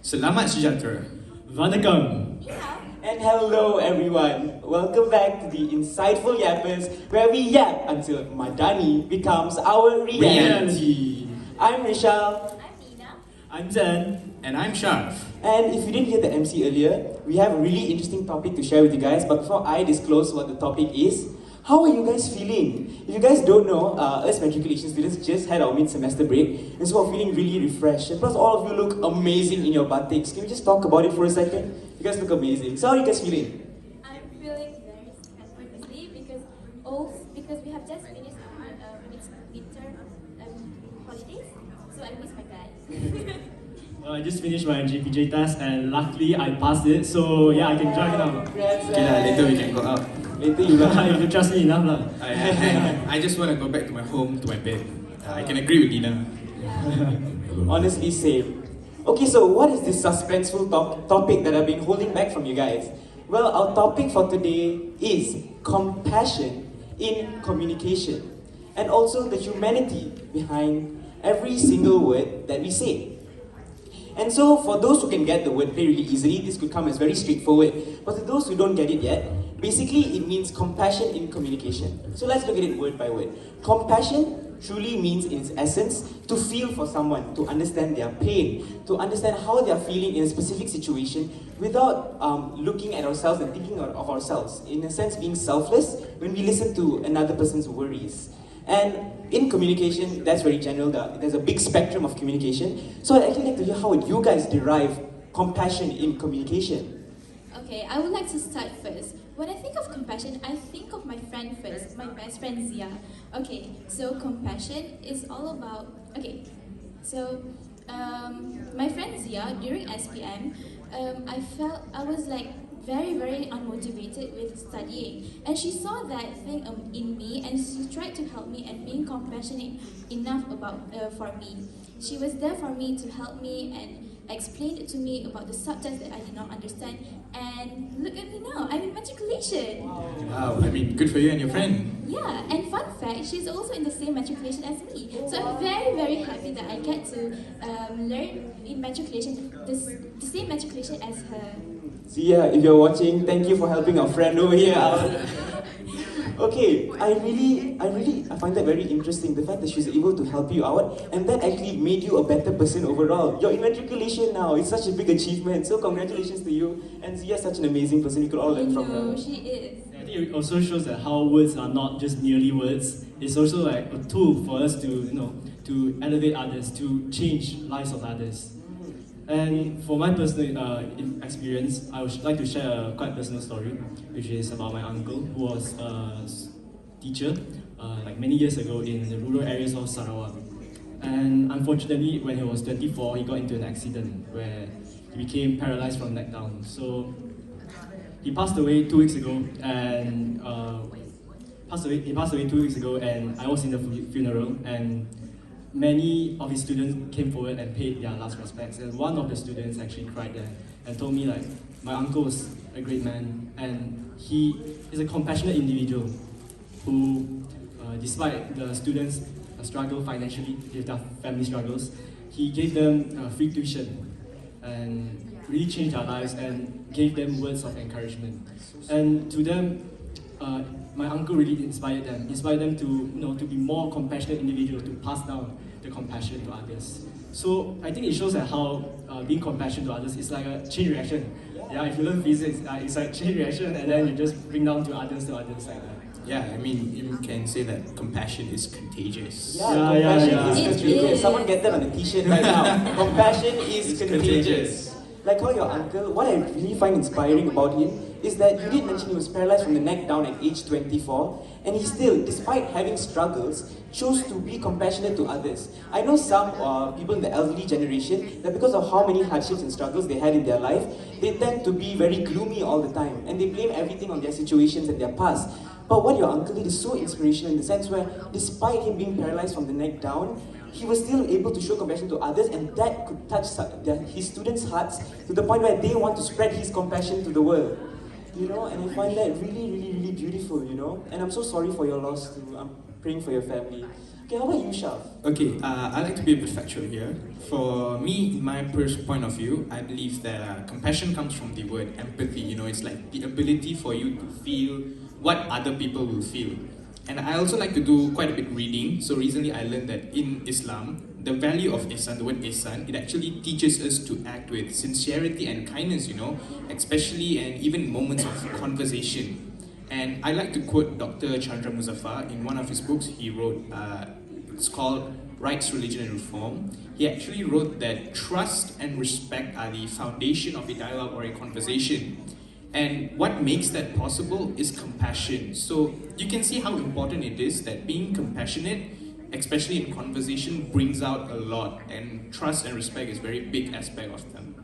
Selamat sejahtera. Vanakkam. And hello everyone, welcome back to the Insightful Yappers, where we yap until Madani becomes our reality. I'm Risshaal. I'm Aina. I'm Zen. And I'm Sharv. And if you didn't hear the MC earlier, we have a really interesting topic to share with you guys. But before I disclose what the topic is, how are you guys feeling? If you guys don't know, us matriculation students just had our mid-semester break, and so we're feeling really refreshed. And plus, all of you look amazing in your batiks. Can we just talk about it for a second? You guys look amazing. So how are you guys feeling? I'm feeling very happy because we have just finished our winter holidays, so I miss my guys. I just finished my JPJ test and luckily I passed it, so yeah, I can drive now. Congrats, Okay lah, later we can go out. Later you guys. If you trust me enough lah. I just want to go back to my home, to my bed. I can agree with Dina. Honestly, same. Okay, so what is this suspenseful topic that I've been holding back from you guys? Well, our topic for today is compassion in communication, and also the humanity behind every single word that we say. And so, for those who can get the wordplay really easily, this could come as very straightforward. But to those who don't get it yet, basically it means compassion in communication. So let's look at it word by word. Compassion truly means in its essence to feel for someone, to understand their pain, to understand how they are feeling in a specific situation without looking at ourselves and thinking of ourselves. In a sense, being selfless when we listen to another person's worries. And in communication, that's very general. There's a big spectrum of communication. So I'd actually like to hear how you guys derive compassion in communication. Okay, I would like to start first. When I think of compassion, I think of my friend first, my best friend Zia. Okay, so compassion is all about... Okay, so my friend Zia, during SPM, I was like very unmotivated with studying, and she saw that thing in me, and she tried to help me and being compassionate enough for me. She was there for me to help me and explained it to me about the subjects that I did not understand, and look at me now, I'm in matriculation. Wow, I mean, good for you and your friend. Yeah, and fun fact, she's also in the same matriculation as me. So I'm very happy that I get to learn in matriculation, the same matriculation as her. Zia, if you're watching, thank you for helping our friend over here out. Okay, I find that very interesting, the fact that she's able to help you out, and that actually made you a better person overall. You're in matriculation now, it's such a big achievement, so congratulations to you. And Zia's such an amazing person, we could all learn from her. No, she is. I think it also shows that how words are not just merely words. It's also like a tool for us to, to elevate others, to change lives of others. And for my personal experience, I would like to share a quite personal story, which is about my uncle, who was a teacher like many years ago in the rural areas of Sarawak. And unfortunately, when he was 24, he got into an accident where he became paralyzed from neck down. So he passed away 2 weeks ago, and he passed away 2 weeks ago, and I was in the funeral, and many of his students came forward and paid their last respects, and one of the students actually cried there and told me like, my uncle was a great man, and he is a compassionate individual who, despite the students' struggle financially with their family struggles, he gave them free tuition and really changed their lives and gave them words of encouragement. And to them, my uncle really inspired them to be more compassionate individuals, to pass down the compassion to others. So I think it shows that how being compassionate to others is like a chain reaction. Yeah, if you learn physics, it's like chain reaction, and then you just bring down to others like that. Yeah, I mean, you can say that compassion is contagious. Compassion is It contagious. is. Someone get that on a t-shirt right now. Compassion is contagious. Like how your uncle, what I really find inspiring about him is that you did mention he was paralyzed from the neck down at age 24, and he still, despite having struggles, chose to be compassionate to others. I know some people in the elderly generation that because of how many hardships and struggles they had in their life, they tend to be very gloomy all the time, and they blame everything on their situations and their past. But what your uncle did is so inspirational in the sense where, despite him being paralyzed from the neck down, he was still able to show compassion to others, and that could touch his students' hearts to the point where they want to spread his compassion to the world. And I find that really beautiful, And I'm so sorry for your loss too. I'm praying for your family. Okay, Okay, how about you, Shav? Okay, I like to be a bit factual here. For me, my first point of view, I believe that compassion comes from the word empathy. You know, it's like the ability for you to feel what other people will feel. And I also like to do quite a bit reading. So recently I learned that in Islam, the value of ihsan, the word ihsan, it actually teaches us to act with sincerity and kindness, you know, especially and even moments of conversation. And I like to quote Dr. Chandra Muzaffar in one of his books. He wrote, it's called Rights, Religion and Reform. He actually wrote that trust and respect are the foundation of a dialogue or a conversation. And what makes that possible is compassion. So you can see how important it is that being compassionate, especially in conversation, brings out a lot. And trust and respect is a very big aspect of them.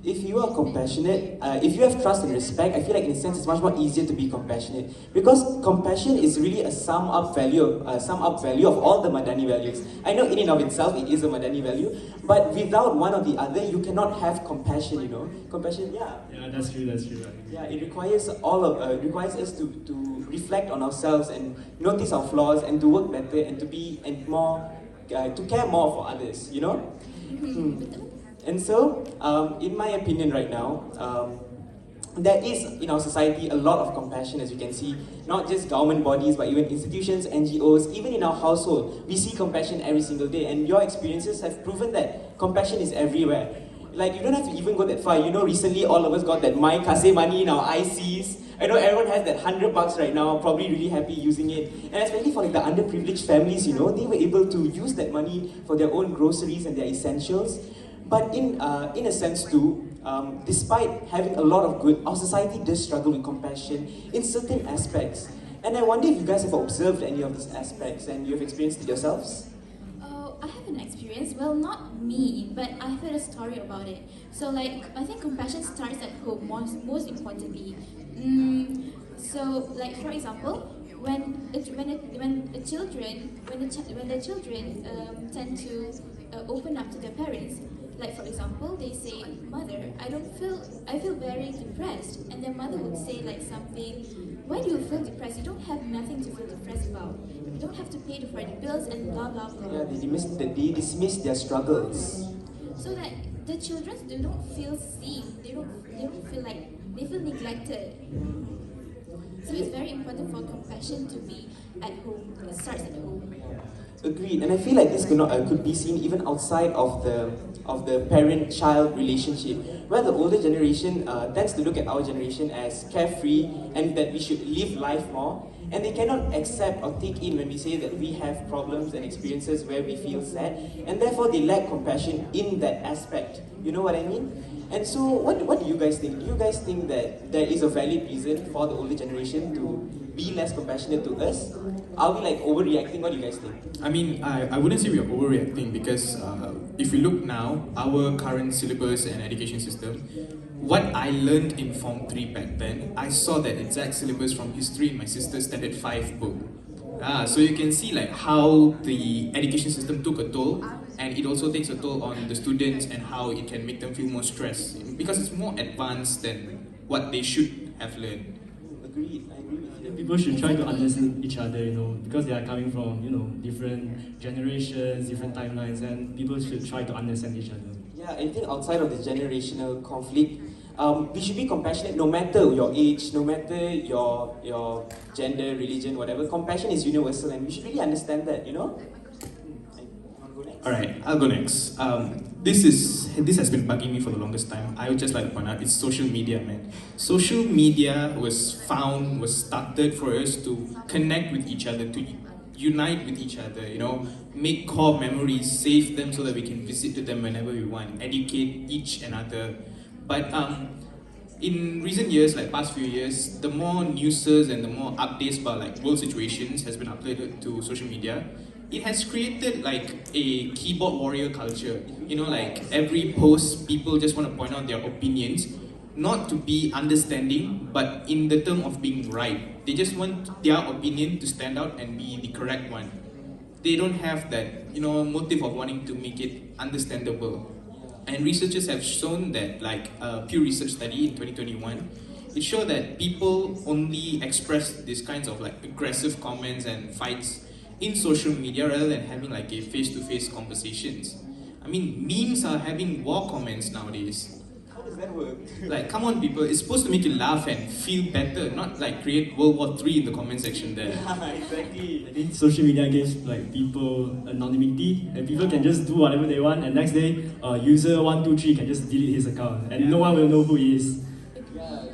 If you are compassionate, if you have trust and respect, I feel like in a sense it's much more easier to be compassionate, because compassion is really a sum up value of all the Madani values. I know in and of itself it is a Madani value, but without one or the other, you cannot have compassion. You know, compassion. Yeah. Yeah, that's true. That's true. Yeah, it requires requires us to reflect on ourselves and notice our flaws and to work better and to be and more to care more for others. You know. And so, in my opinion right now, there is in our society a lot of compassion, as you can see, not just government bodies, but even institutions, NGOs, even in our household. We see compassion every single day, and your experiences have proven that compassion is everywhere. Like, you don't have to even go that far. You know, recently all of us got that My Kase money in our ICs. I know everyone has that $100 right now, probably really happy using it. And especially for like the underprivileged families, you know, they were able to use that money for their own groceries and their essentials. But in a sense too, despite having a lot of good, our society does struggle with compassion in certain aspects. And I wonder if you guys have observed any of these aspects and you have experienced it yourselves? Oh, I have an experience. Well, not me, but I heard a story about it. So, like, I think compassion starts at home, most importantly. So, like, for example, when the children tend to open up to their parents. Like, for example, they say, "Mother, I feel very depressed," and their mother would say like something, "Why do you feel depressed? You don't have nothing to feel depressed about. You don't have to pay for the bills and blah blah blah." Yeah, they dismiss their struggles. So that the children don't feel seen. They don't feel like they feel neglected. So it's very important for compassion to be at home. It starts at home. Agreed, and I feel like this could be seen even outside of the parent-child relationship, where the older generation tends to look at our generation as carefree and that we should live life more, and they cannot accept or take in when we say that we have problems and experiences where we feel sad, and therefore they lack compassion in that aspect. You know what I mean? And so, what do you guys think? Do you guys think that there is a valid reason for the older generation to be less compassionate to us? Are we like overreacting? What do you guys think? I mean, I wouldn't say we are overreacting because if we look now, our current syllabus and education system, what I learned in Form 3 back then, I saw that exact syllabus from history in my sister's Standard 5 book. So you can see like how the education system took a toll, and it also takes a toll on the students and how it can make them feel more stressed because it's more advanced than what they should have learned. Agreed, I agree with you. People should try to understand each other, you know, because they are coming from, you know, different generations, different timelines, and people should try to understand each other. Yeah, I think outside of the generational conflict, we should be compassionate no matter your age, no matter your gender, religion, whatever. Compassion is universal, and we should really understand that, you know? Alright, I'll go next. This has been bugging me for the longest time. I would just like to point out, it's social media, man. Social media was started for us to connect with each other, to unite with each other, you know, make core memories, save them so that we can visit to them whenever we want, educate each another. But in recent years, like past few years, the more newses and the more updates about like world situations has been uploaded to social media. It has created like a keyboard warrior culture. You know, like every post, people just want to point out their opinions, not to be understanding, but in the term of being right. They just want their opinion to stand out and be the correct one. They don't have that, you know, motive of wanting to make it understandable. And researchers have shown that, like a Pew Research study in 2021, it showed that people only express these kinds of like aggressive comments and fights in social media rather than having like a face-to-face conversations. I mean, memes are having war comments nowadays. How does that work? Like, come on, people, it's supposed to make you laugh and feel better, not like create World War III in the comment section there. Yeah, exactly. I think social media gives like people anonymity, and people can just do whatever they want, and next day, user 123 can just delete his account, and no one will know who he is. Yeah,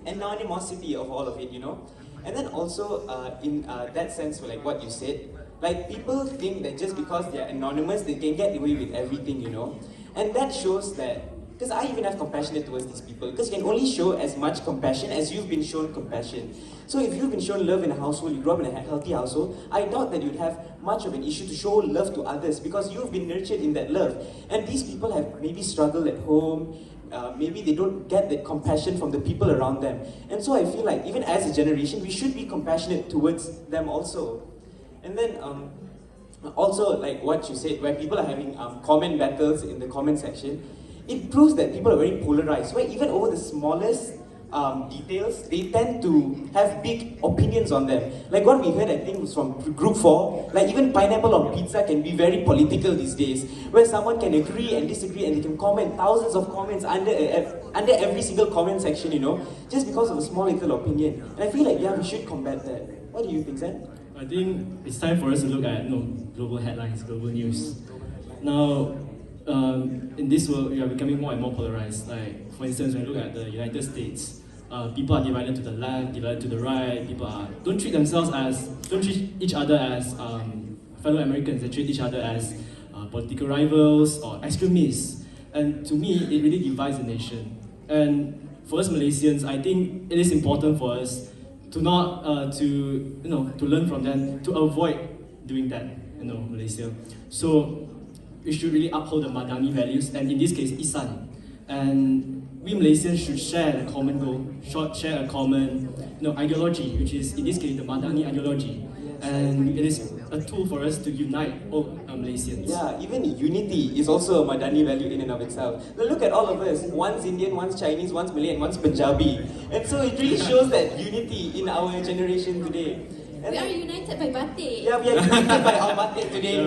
anonymity of all of it, you know. And then also, in that sense, like what you said, like people think that just because they are anonymous, they can get away with everything, you know. And that shows that, because I even have compassion towards these people, because you can only show as much compassion as you've been shown compassion. So if you've been shown love in a household, you grew up in a healthy household, I doubt that you'd have much of an issue to show love to others, because you've been nurtured in that love. And these people have maybe struggled at home, maybe they don't get that compassion from the people around them. And so I feel like even as a generation, we should be compassionate towards them also. And then also, like what you said, where people are having comment battles in the comment section, it proves that people are very polarized, where even over the smallest details, they tend to have big opinions on them. Like what we heard, I think, was from group 4, like even pineapple on pizza can be very political these days, where someone can agree and disagree and they can comment thousands of comments under every single comment section, you know, just because of a small little opinion. And I feel like, yeah, we should combat that. What do you think, Zen? I think it's time for us to look at global headlines, global news. Now, in this world, we are becoming more and more polarized. Like, for instance, when you look at the United States, people are divided to the left, divided to the right. People don't treat each other as fellow Americans. They treat each other as political rivals or extremists. And to me, it really divides the nation. And for us Malaysians, I think it is important for us to not to learn from them, to avoid doing that, Malaysia. So we should really uphold the Madani values, and in this case, Ee Zen. And we Malaysians should share a common goal, share a common ideology, which is in this case the Madani ideology. And it is a tool for us to unite all Malaysians. Yeah, even unity is also a Madani value in and of itself. Now look at all of us. One's Indian, one's Chinese, one's Malay, and one's Punjabi. And so it really shows that unity in our generation today. And we are united by batik. Yeah, we are united by our batik today.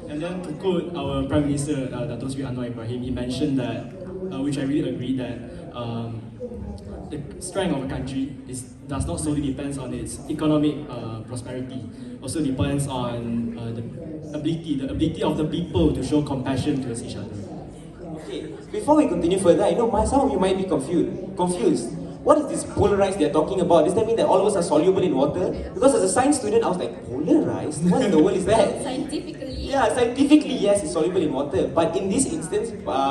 And then to quote our Prime Minister, Dato' Sri Anwar Ibrahim, he mentioned that, which I really agree, that the strength of a country does not solely depend on its economic prosperity. Also depends on the ability of the people to show compassion towards each other. Okay, before we continue further, I know some of you might be confused. What is this polarized they're talking about? Does that mean that all of us are soluble in water? Because as a science student, I was like, polarized? What in the world is that? Scientifically. Yeah, scientifically, yes, it's soluble in water. But in this instance,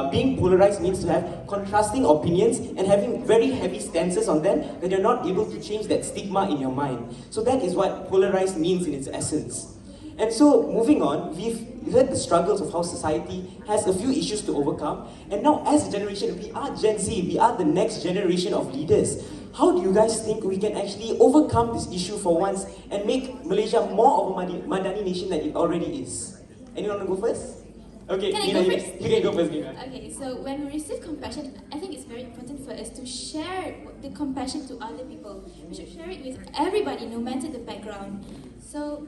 being polarized means to have contrasting opinions and having very heavy stances on them that you're not able to change that stigma in your mind. So that is what polarized means in its essence. And so, moving on, we've heard the struggles of how society has a few issues to overcome. And now, as a generation, we are Gen Z, we are the next generation of leaders. How do you guys think we can actually overcome this issue for once and make Malaysia more of a Madani nation than it already is? Anyone want to go first? Okay, Can I Nina, go first? you can go first, Nina. Okay, so when we receive compassion, I think it's very important for us to share the compassion to other people. We should share it with everybody, no matter the background. So,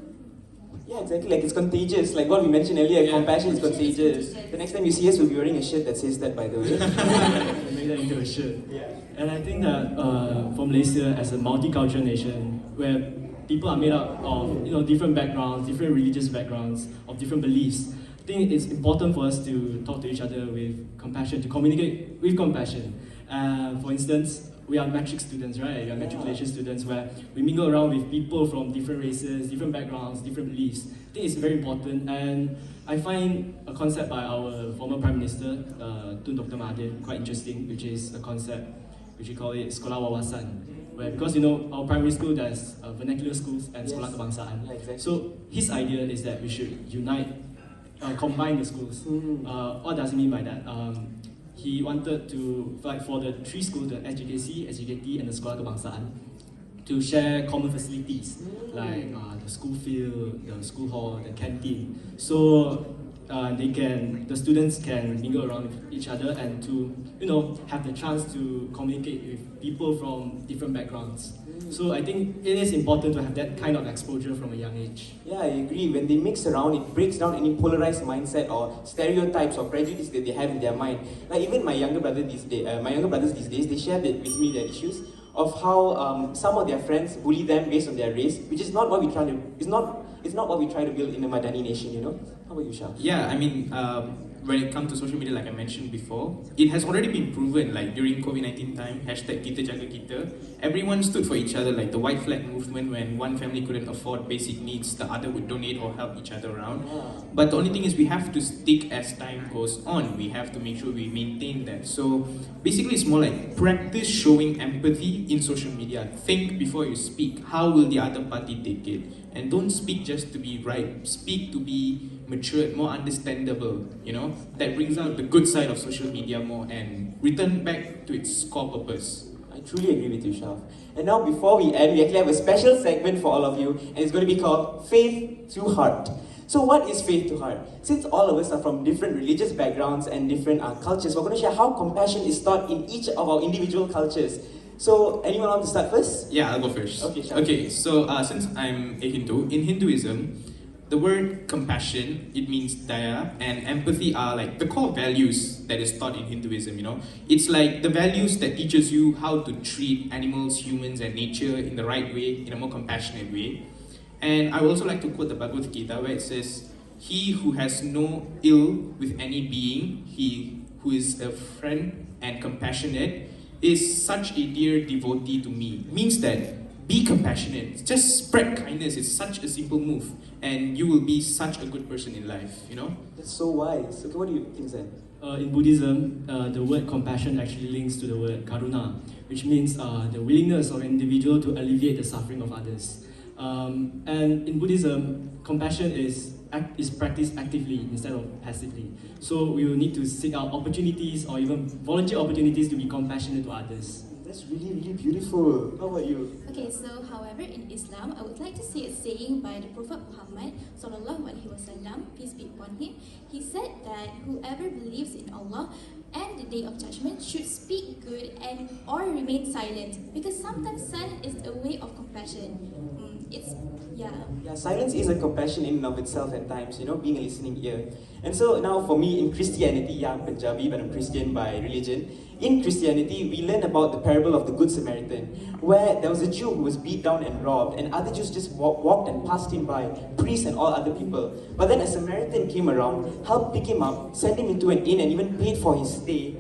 yeah, exactly. Like it's contagious. Like what we mentioned earlier, Yeah. compassion is contagious. The next time you see us, we'll be wearing a shirt that says that, by the way. Make that into a shirt. Yeah. And I think that for Malaysia as a multicultural nation, where people are made up of different backgrounds, different religious backgrounds, of different beliefs, I think it's important for us to talk to each other with compassion, to communicate with compassion. For instance, we are matric students, right? We are matriculation students where we mingle around with people from different races, different backgrounds, different beliefs. I think it's very important, and I find a concept by our former Prime Minister, Tun Dr. Mahathir, quite interesting, which is a concept which we call it Sekolah Wawasan. Where, because our primary school, there's vernacular schools and Sekolah KEBANGSAAN. Yeah, exactly. So his idea is that we should unite, combine the schools. What does he mean by that? He wanted to, for the three schools, the SGKC, SGKT, and the Sekolah KEBANGSAAN, to share common facilities like the school field, the school hall, the canteen. So the students can mingle around with each other and to have the chance to communicate with people from different backgrounds. So I think it is important to have that kind of exposure from a young age. Yeah, I agree. When they mix around, it breaks down any polarized mindset or stereotypes or prejudice that they have in their mind. Like even my younger brothers these days, they share with me their issues of how some of their friends bully them based on their race, which is not what we try to. It's not what we try to build in a Madani nation. You know. How about you, Shah? Yeah, I mean, when it comes to social media, like I mentioned before, it has already been proven, like during COVID-19 time, #KitaJagaKita, everyone stood for each other, like the white flag movement. When one family couldn't afford basic needs, the other would donate or help each other around. But the only thing is we have to stick as time goes on. We have to make sure we maintain that. So basically it's more like practice showing empathy in social media. Think before you speak. How will the other party take it? And don't speak just to be right. Speak to be matured, more understandable, that brings out the good side of social media more and return back to its core purpose. I truly agree with you, Shaf. And now before we end, we actually have a special segment for all of you, and it's going to be called Faith to Heart. So what is faith to heart? Since all of us are from different religious backgrounds and different cultures, we're going to share how compassion is taught in each of our individual cultures. So, anyone want to start first? Yeah, I'll go first. Okay, sure. Okay, so since I'm a Hindu, in Hinduism, the word compassion, it means daya, and empathy are like the core values that is taught in Hinduism, It's like the values that teaches you how to treat animals, humans, and nature in the right way, in a more compassionate way. And I would also like to quote the Bhagavad Gita where it says, "He who has no ill with any being, he who is a friend and compassionate, is such a dear devotee to me." Means that be compassionate, just spread kindness. It's such a simple move, and you will be such a good person in life, That's so wise. Okay, what do you think, Zen? In Buddhism, the word compassion actually links to the word karuna, which means the willingness of an individual to alleviate the suffering of others. And in Buddhism, compassion is practiced actively instead of passively. So we will need to seek out opportunities or even volunteer opportunities to be compassionate to others. That's really, really beautiful. How about you? Okay, so however, in Islam, I would like to say a saying by the Prophet Muhammad Sallallahu Alaihi Wasallam, peace be upon him. He said that whoever believes in Allah and the Day of Judgment should speak good and or remain silent, because sometimes silence is a way of compassion. Yeah, silence is a compassion in and of itself at times, being a listening ear. And so now for me in Christianity, yeah, I'm Punjabi, but I'm Christian by religion. In Christianity, we learn about the parable of the Good Samaritan, where there was a Jew who was beat down and robbed, and other Jews just walked and passed him by, priests and all other people. But then a Samaritan came around, helped pick him up, sent him into an inn, and even paid for his stay,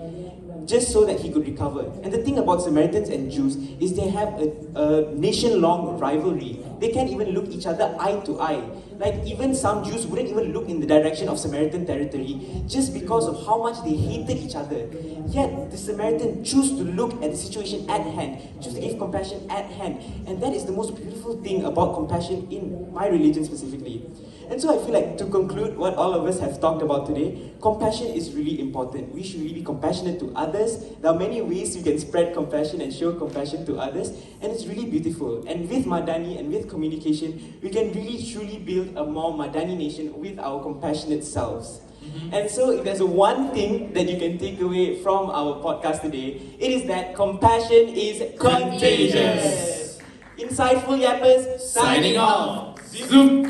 just so that he could recover. And the thing about Samaritans and Jews is they have a nation-long rivalry. They can't even look each other eye to eye. Like even some Jews wouldn't even look in the direction of Samaritan territory just because of how much they hated each other. Yet the Samaritan chose to look at the situation at hand, choose to give compassion at hand. And that is the most beautiful thing about compassion in my religion specifically. And so I feel like to conclude what all of us have talked about today, compassion is really important. We should really be compassionate to others. There are many ways you can spread compassion and show compassion to others, and it's really beautiful. And with Madani and with communication, we can really truly build a more Madani nation with our compassionate selves. And so if there's one thing that you can take away from our podcast today, it is that compassion is contagious. Insightful Yappers, signing off. Zoom!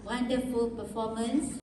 Wonderful performance.